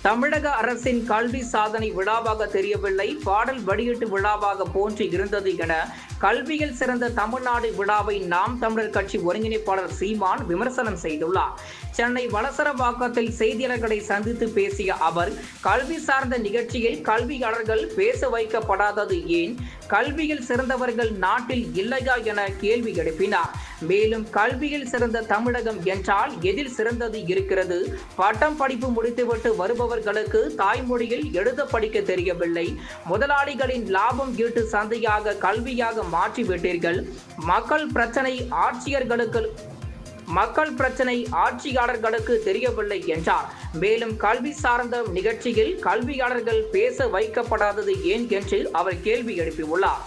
தமிழக அரசின் கல்வி சாதனை விழாவாக தெரியவில்லை, பாடல் வெளியீட்டு விழாவாக போன்று இருந்தது என கல்வியில் சிறந்த தமிழ்நாடு விழாவை நாம் தமிழர் கட்சி ஒருங்கிணைப்பாளர் சீமான் விமர்சனம் செய்துள்ளார். சென்னை வளசரவாக்கத்தில் செய்தியாளர்களை சந்தித்து பேசிய அவர், கல்வி சார்ந்த நிகழ்ச்சியில் கல்வியாளர்கள் பேச வைக்கப்படாதது ஏன், கல்வியில் சிறந்தவர்கள் நாட்டில் இல்லையா என கேள்வி எழுப்பினார். மேலும் கல்வியில் சிறந்த தமிழகம் என்றால் எதில் சிறந்தது இருக்கிறது, பட்டம் படிப்பு முடித்துவிட்டு வருபவர்களுக்கு தாய்மொழியில் எழுத படிக்க தெரியவில்லை, முதலாளிகளின் லாபம் ஈட்டு சந்தையாக கல்வியாக மாற்றிவிட்டீர்கள், மக்கள் பிரச்சனை ஆட்சியாளர்களுக்கு தெரியவில்லை என்றார். மேலும் கல்வி சார்ந்த நிகழ்ச்சியில் கல்வியாளர்கள் பேச வைக்கப்படாதது ஏன் என்று அவர் கேள்வி எழுப்பியுள்ளார்.